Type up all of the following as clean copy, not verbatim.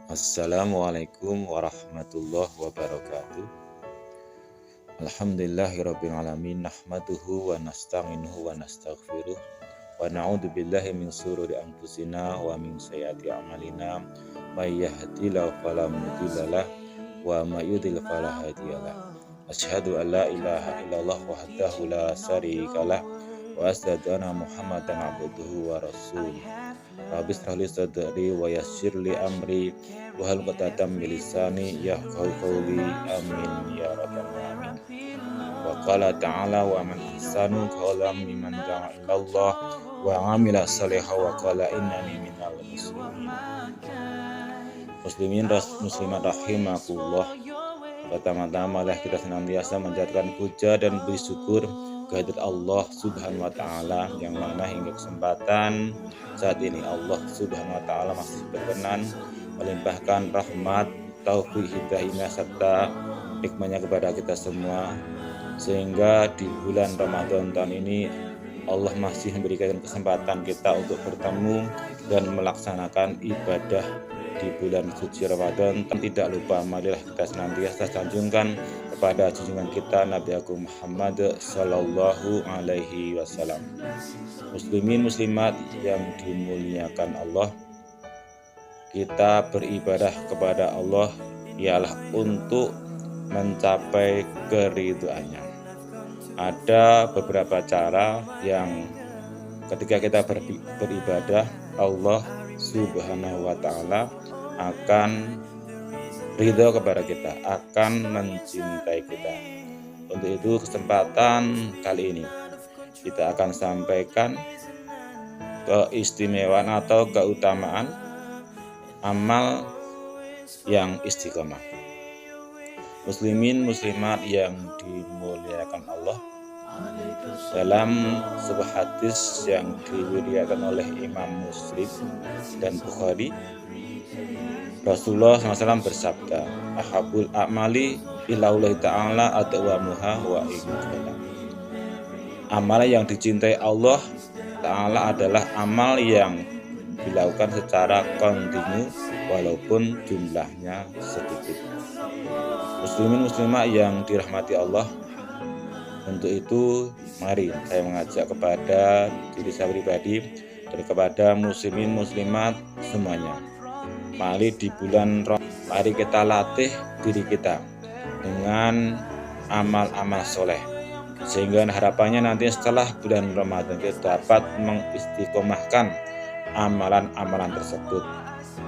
Assalamualaikum warahmatullahi wabarakatuh. Alhamdulillahirabbil alamin, nahmaduhu wa nasta'inuhu wa nastaghfiruh wa na'udzu billahi min shururi anfusina wa min sayyiati a'malina. May yahdihillahu fala mudhillalah wa may yudhlil fala hadiyalah. Asyhadu an la ilaha illallah wahdahu la syarikalah wa asyhadu anna Muhammadan abduhu wa rasuluh. Rabbi shrah li sadri wa yassir li amri wahlul 'uqdatam min lisani yafqahu qawli. Amin ya rabbal alamin. Wa qala ta'ala wa man ahsanu qawlan mimman da'a ilallah wa 'amila shalihan wa qala innani minal muslimin. Muslimin muslimat rahimakumullah. Pertama-tama kita senantiasa menjadikan puja dan bersyukur kehadirat Allah Subhanahu wa taala, yang mana hingga kesempatan saat ini Allah Subhanahu wa taala masih berkenan melimpahkan rahmat, taufik, hidayahnya serta nikmatnya kepada kita semua, sehingga di bulan Ramadan tahun ini Allah masih memberikan kesempatan kita untuk bertemu dan melaksanakan ibadah di bulan suci Ramadan. Tidak lupa marilah kita senantiasa sanjungkan kepada junjungan kita Nabi Agung Muhammad Sallallahu Alaihi Wasallam. Muslimin muslimat yang dimuliakan Allah, kita beribadah kepada Allah ialah untuk mencapai keridhaannya. Ada beberapa cara yang ketika kita beribadah, Allah Subhanahu wa taala akan ridho kepada kita, akan mencintai kita. Untuk itu kesempatan kali ini kita akan sampaikan keistimewaan atau keutamaan amal yang istiqomah. Muslimin muslimat yang dimuliakan Allah, dalam sebuah hadis yang diriwayatkan oleh Imam Muslim dan Bukhari, Rasulullah SAW bersabda, "Ahabul a'mali illallah ta'ala adwamuha wa inqala." Amal yang dicintai Allah Ta'ala adalah amal yang dilakukan secara kontinu walaupun jumlahnya sedikit. Muslimin muslimah yang dirahmati Allah, untuk itu mari saya mengajak kepada diri saya pribadi dan kepada muslimin muslimat semuanya, mari di bulan Ramadan, mari kita latih diri kita dengan amal-amal soleh, sehingga harapannya nanti setelah bulan Ramadan kita dapat mengistiqomahkan amalan-amalan tersebut,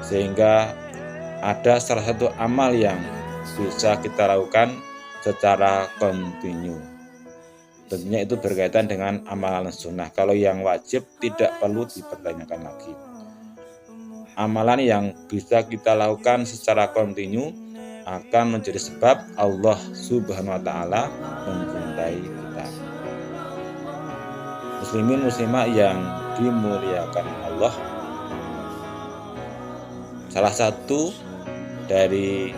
sehingga ada salah satu amal yang bisa kita lakukan secara kontinu. Tentunya itu berkaitan dengan amalan sunnah. Kalau yang wajib tidak perlu dipertanyakan lagi. Amalan yang bisa kita lakukan secara kontinu akan menjadi sebab Allah Subhanahu wa taala mencintai kita. Muslimin muslimah yang dimuliakan Allah, salah satu dari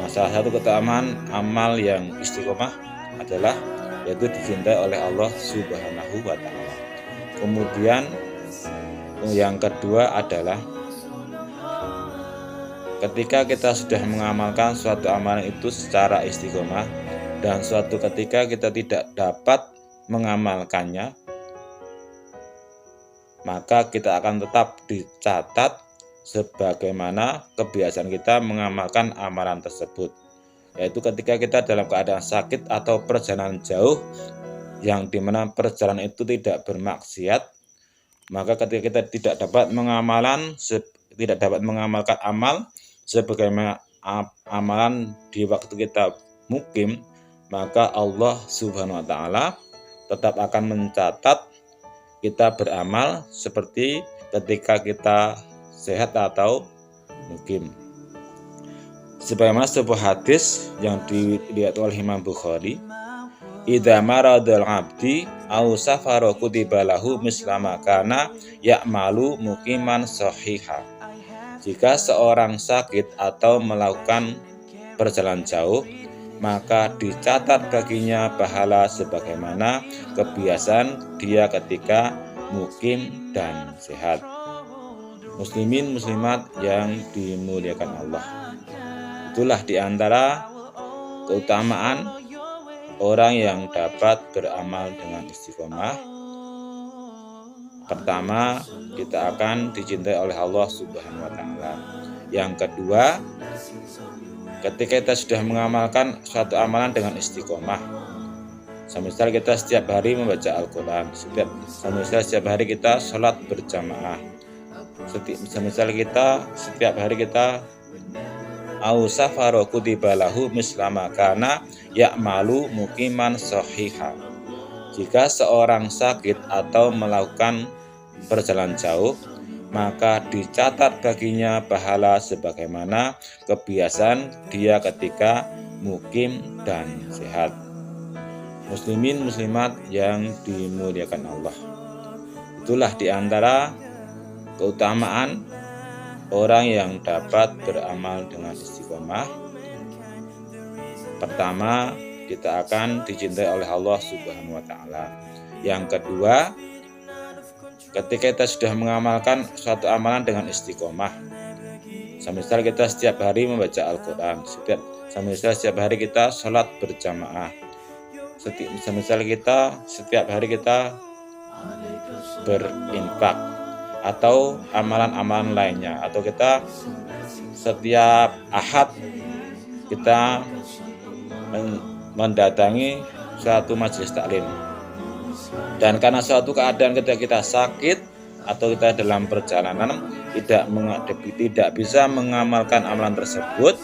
salah satu keutamaan amal yang istiqomah adalah yaitu dicintai oleh Allah Subhanahu wa taala. Kemudian yang kedua adalah ketika kita sudah mengamalkan suatu amalan itu secara istiqomah dan suatu ketika kita tidak dapat mengamalkannya, maka kita akan tetap dicatat sebagaimana kebiasaan kita mengamalkan amalan tersebut, yaitu ketika kita dalam keadaan sakit atau perjalanan jauh yang dimana perjalanan itu tidak bermaksiat, maka ketika kita tidak dapat mengamalkan amal sebagaimana amalan di waktu kita mukim, maka Allah Subhanahu wa taala tetap akan mencatat kita beramal seperti ketika kita sehat atau mukim. Sebagaimana sebuah hadis yang dilihat oleh Imam Bukhari, "Idza maradul 'abdi aw safara kutiba lahu mislama kana ya'malu muqiman shahiha." Jika seorang sakit atau melakukan perjalanan jauh, maka dicatat baginya pahala sebagaimana kebiasaan dia ketika mukim dan sehat. Muslimin muslimat yang dimuliakan Allah. Itulah di antara keutamaan orang yang dapat beramal dengan istiqomah. Pertama, kita akan dicintai oleh Allah Subhanahu wa taala. Yang kedua, ketika kita sudah mengamalkan suatu amalan dengan istiqomah, semisal kita setiap hari membaca Al-Quran, semisal setiap hari kita sholat berjamaah, semisal kita setiap hari kita ausafaro kutibalahu mislama kana ya'malu muqiman sohiha. Jika seorang sakit atau melakukan perjalanan jauh, maka dicatat baginya pahala sebagaimana kebiasaan dia ketika mukim dan sehat. Muslimin muslimat yang dimuliakan Allah. Itulah di antara keutamaan orang yang dapat beramal dengan istiqomah. Pertama, kita akan dicintai oleh Allah Subhanahu wa taala. Yang kedua, ketika kita sudah mengamalkan suatu amalan dengan istiqomah, semisal kita setiap hari membaca Al-Quran, semisal setiap hari kita sholat berjamaah, semisal kita setiap hari kita berinfak, atau amalan-amalan lainnya, atau kita setiap ahad kita mendatangi suatu majelis taklim, dan karena suatu keadaan ketika kita sakit atau kita dalam perjalanan tidak bisa mengamalkan amalan tersebut,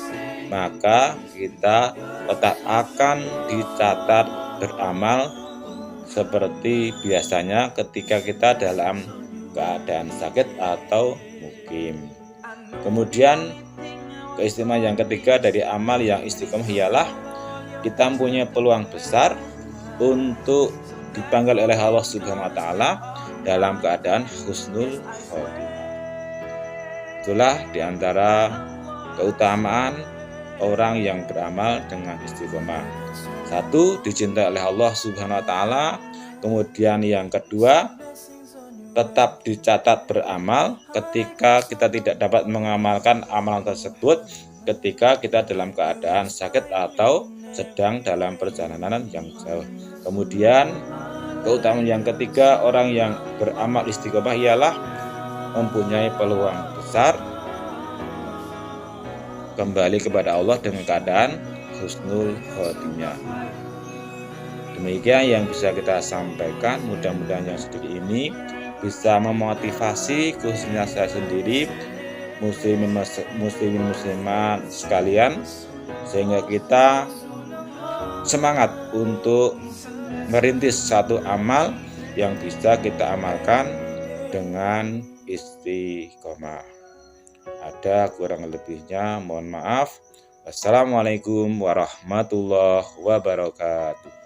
maka kita tetap akan dicatat beramal seperti biasanya ketika kita dalam keadaan sakit atau mukim. Kemudian keistimewaan yang ketiga dari amal yang istiqomah ialah kita mempunyai peluang besar untuk dipanggil oleh Allah Subhanahu wa taala dalam keadaan husnul khotimah. Itulah di antara keutamaan orang yang beramal dengan istiqomah. Satu, dicintai oleh Allah Subhanahu wa taala. Kemudian yang kedua, tetap dicatat beramal ketika kita tidak dapat mengamalkan amalan tersebut ketika kita dalam keadaan sakit atau sedang dalam perjalanan yang jauh. Kemudian keutamaan yang ketiga, orang yang beramal istiqomah ialah mempunyai peluang besar kembali kepada Allah dengan keadaan husnul khotimah. Demikian yang bisa kita sampaikan. Mudah-mudahan yang sedikit ini bisa memotivasi khususnya saya sendiri, muslimin muslimat sekalian, sehingga kita semangat untuk merintis satu amal yang bisa kita amalkan dengan istiqomah. Ada kurang lebihnya, mohon maaf. Wassalamualaikum warahmatullahi wabarakatuh.